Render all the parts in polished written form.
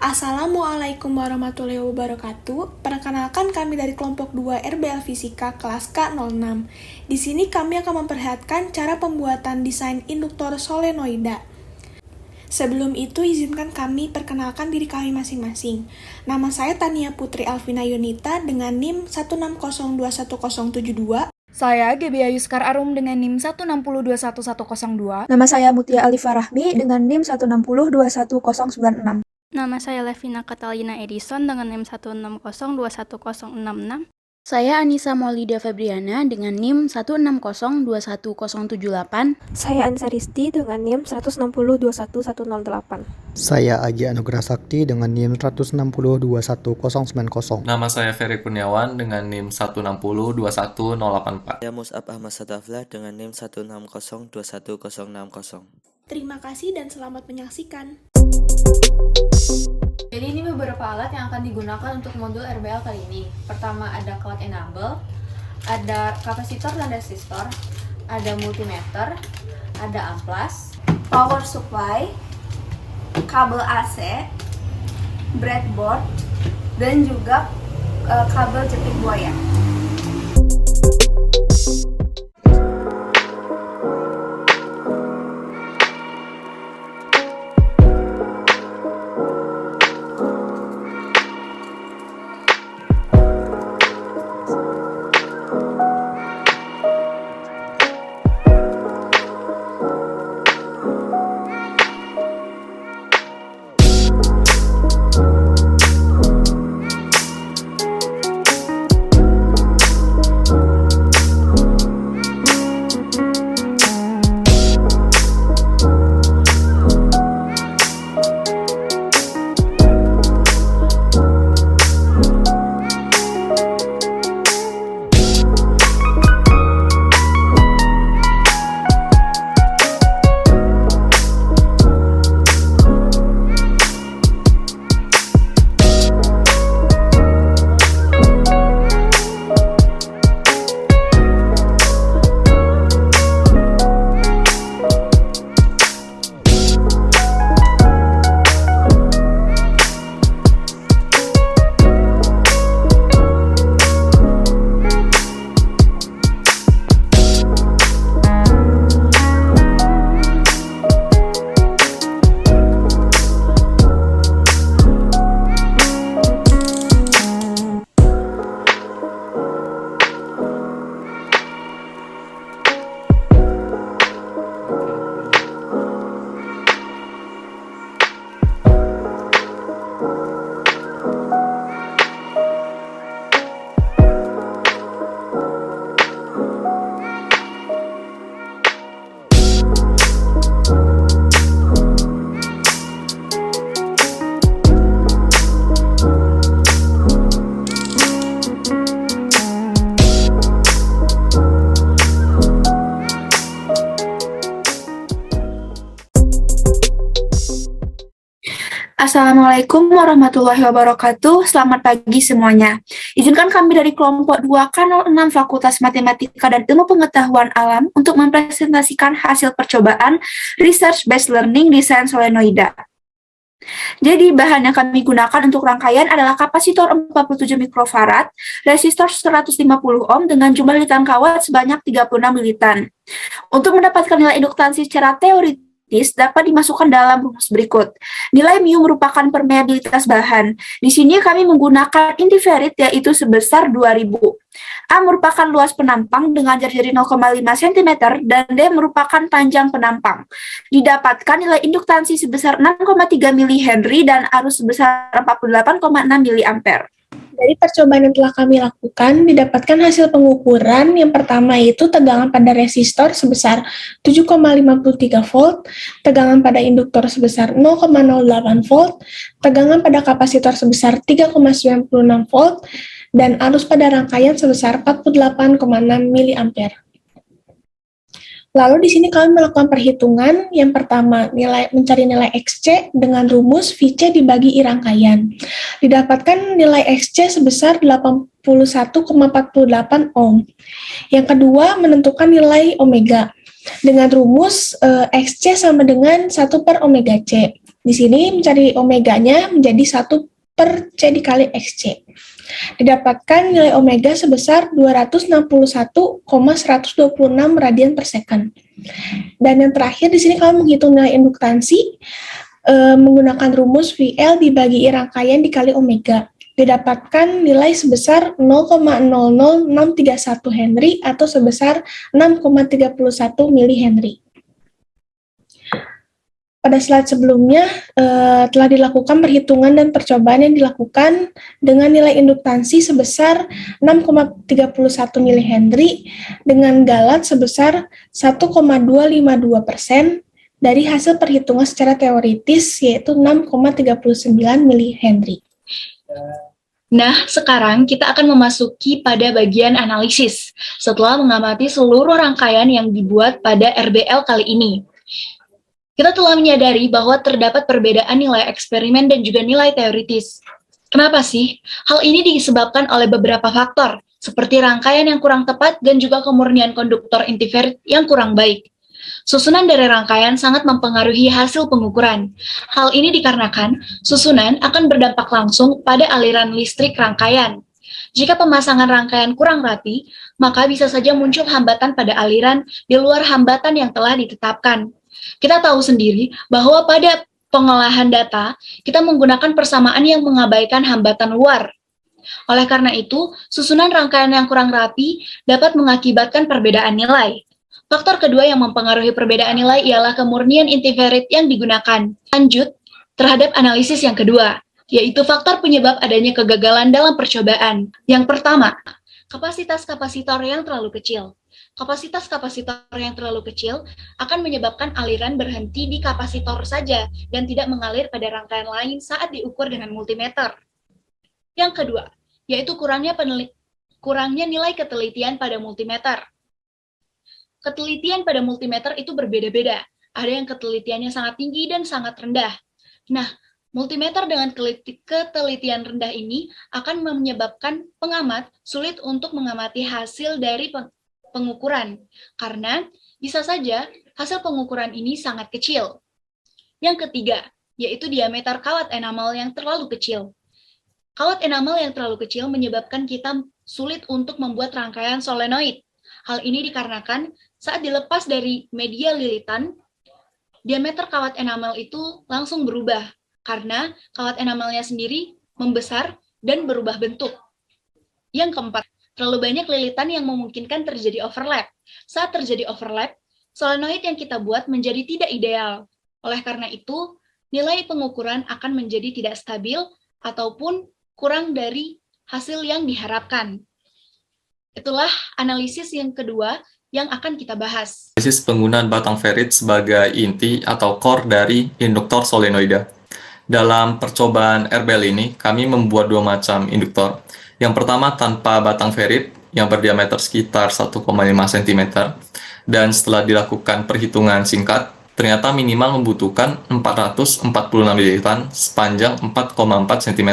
Assalamualaikum warahmatullahi wabarakatuh. Perkenalkan kami dari kelompok 2 RBL Fisika kelas K06. Di sini kami akan memperlihatkan cara pembuatan desain induktor solenoida. Sebelum itu izinkan kami perkenalkan diri kami masing-masing. Nama saya Tania Putri Alvina Yunita dengan NIM 160211072. Saya GB Ayuskar Arum dengan NIM 160211102. Nama saya Mutia Alifa Rahmi dengan NIM 160211096. Nama saya Levina Catalina Edison dengan NIM 160211066. Saya Anissa Maulida Febriana dengan NIM 160211078. Saya Anissa Risti dengan NIM 160211008. Saya Agi Anugrah Sakti dengan NIM 160211090. Nama saya Ferry Kurniawan dengan NIM 160211084. Saya Mus'ab Ahmad Sadaflah dengan NIM 160211060. Terima kasih dan selamat menyaksikan. Jadi ini beberapa alat yang akan digunakan untuk modul RBL kali ini. Pertama ada cloud enable, ada kapasitor dan resistor, ada multimeter, ada amplas, power supply, kabel AC, breadboard, dan juga kabel jepit buaya. Assalamualaikum warahmatullahi wabarakatuh. Selamat pagi semuanya. Izinkan kami dari kelompok 2 K06 Fakultas Matematika dan Ilmu Pengetahuan Alam untuk mempresentasikan hasil percobaan Research Based Learning desain solenoida. Jadi bahan yang kami gunakan untuk rangkaian adalah kapasitor 47 mikrofarad, resistor 150 ohm dengan jumlah militan kawat sebanyak 36 militan. Untuk mendapatkan nilai induktansi secara teoritis dapat dimasukkan dalam rumus berikut. Nilai mu merupakan permeabilitas bahan. Di sini kami menggunakan indiferit yaitu sebesar 2000. A merupakan luas penampang dengan jari-jari 0,5 cm dan D merupakan panjang penampang. Didapatkan nilai induktansi sebesar 6,3 mH dan arus sebesar 48,6 mA. Dari percobaan yang telah kami lakukan, didapatkan hasil pengukuran. Yang pertama yaitu tegangan pada resistor sebesar 7,53 volt, tegangan pada induktor sebesar 0,08 volt, tegangan pada kapasitor sebesar 3,96 volt, dan arus pada rangkaian sebesar 48,6 mA. Lalu di sini kami melakukan perhitungan. Yang pertama, mencari nilai XC dengan rumus VC dibagi I rangkaian. Didapatkan nilai XC sebesar 81,48 ohm. Yang kedua, menentukan nilai omega. Dengan rumus XC sama dengan 1 per omega C. Di sini mencari omeganya menjadi 1/C dikali XC. Didapatkan nilai omega sebesar 261,126 radian per second. Dan yang terakhir di sini kalian menghitung nilai induktansi menggunakan rumus VL dibagi I rangkaian dikali omega. Didapatkan nilai sebesar 0,00631 Henry atau sebesar 6,31 mili-Henry. Pada slide sebelumnya telah dilakukan perhitungan dan percobaan yang dilakukan dengan nilai induktansi sebesar 6,31 mili-Henry dengan galat sebesar 1,252% dari hasil perhitungan secara teoritis yaitu 6,39 mili-Henry. Nah, sekarang kita akan memasuki pada bagian analisis setelah mengamati seluruh rangkaian yang dibuat pada RBL kali ini. Kita telah menyadari bahwa terdapat perbedaan nilai eksperimen dan juga nilai teoritis. Kenapa sih? Hal ini disebabkan oleh beberapa faktor, seperti rangkaian yang kurang tepat dan juga kemurnian konduktor intiferit yang kurang baik. Susunan dari rangkaian sangat mempengaruhi hasil pengukuran. Hal ini dikarenakan susunan akan berdampak langsung pada aliran listrik rangkaian. Jika pemasangan rangkaian kurang rapi, maka bisa saja muncul hambatan pada aliran di luar hambatan yang telah ditetapkan. Kita tahu sendiri bahwa pada pengolahan data, kita menggunakan persamaan yang mengabaikan hambatan luar. Oleh karena itu, susunan rangkaian yang kurang rapi dapat mengakibatkan perbedaan nilai. Faktor kedua yang mempengaruhi perbedaan nilai ialah kemurnian intiferit yang digunakan. Lanjut terhadap analisis yang kedua, yaitu faktor penyebab adanya kegagalan dalam percobaan. Yang pertama, kapasitas kapasitor yang terlalu kecil. Kapasitas kapasitor yang terlalu kecil akan menyebabkan aliran berhenti di kapasitor saja dan tidak mengalir pada rangkaian lain saat diukur dengan multimeter. Yang kedua, yaitu kurangnya nilai ketelitian pada multimeter. Ketelitian pada multimeter itu berbeda-beda. Ada yang ketelitiannya sangat tinggi dan sangat rendah. Nah, multimeter dengan ketelitian rendah ini akan menyebabkan pengamat sulit untuk mengamati hasil dari pengukuran, karena bisa saja hasil pengukuran ini sangat kecil. Yang ketiga, yaitu diameter kawat enamel yang terlalu kecil. Kawat enamel yang terlalu kecil menyebabkan kita sulit untuk membuat rangkaian solenoid. Hal ini dikarenakan saat dilepas dari media lilitan, diameter kawat enamel itu langsung berubah, karena kawat enamelnya sendiri membesar dan berubah bentuk. Yang keempat, terlalu banyak lilitan yang memungkinkan terjadi overlap. Saat terjadi overlap, solenoid yang kita buat menjadi tidak ideal. Oleh karena itu, nilai pengukuran akan menjadi tidak stabil ataupun kurang dari hasil yang diharapkan. Itulah analisis yang kedua yang akan kita bahas. Analisis penggunaan batang ferit sebagai inti atau core dari induktor solenoida. Dalam percobaan RBL ini, kami membuat dua macam induktor. Yang pertama tanpa batang ferit yang berdiameter sekitar 1,5 cm dan setelah dilakukan perhitungan singkat, ternyata minimal membutuhkan 446 lilitan sepanjang 4,4 cm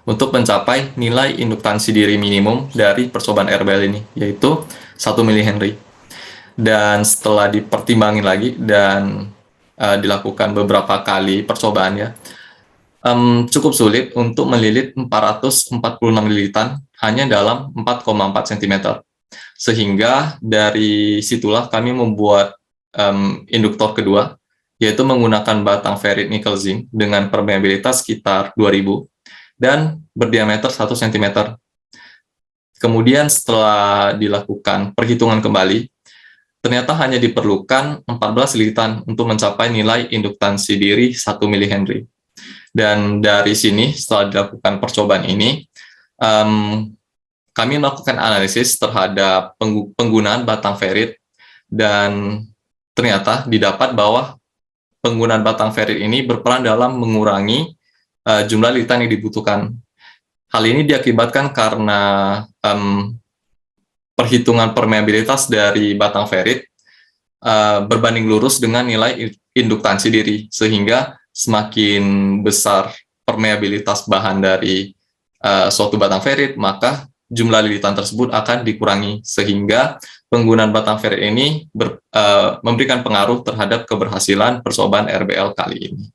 untuk mencapai nilai induktansi diri minimum dari percobaan RBL ini, yaitu 1 mili-Henry. Dan setelah dipertimbangin lagi dan dilakukan beberapa kali percobaan ya, cukup sulit untuk melilit 446 lilitan hanya dalam 4,4 cm. Sehingga dari situlah kami membuat induktor kedua, yaitu menggunakan batang ferit nikel zinc dengan permeabilitas sekitar 2000 dan berdiameter 1 cm. Kemudian setelah dilakukan perhitungan kembali, ternyata hanya diperlukan 14 lilitan untuk mencapai nilai induktansi diri 1 mili-Henry. Dan dari sini, setelah dilakukan percobaan ini, kami melakukan analisis terhadap penggunaan batang ferit, dan ternyata didapat bahwa penggunaan batang ferit ini berperan dalam mengurangi jumlah lilitan yang dibutuhkan. Hal ini diakibatkan karena perhitungan permeabilitas dari batang ferit berbanding lurus dengan nilai induktansi diri, sehingga semakin besar permeabilitas bahan dari suatu batang ferit, maka jumlah lilitan tersebut akan dikurangi, sehingga penggunaan batang ferit ini memberikan pengaruh terhadap keberhasilan percobaan RBL kali ini.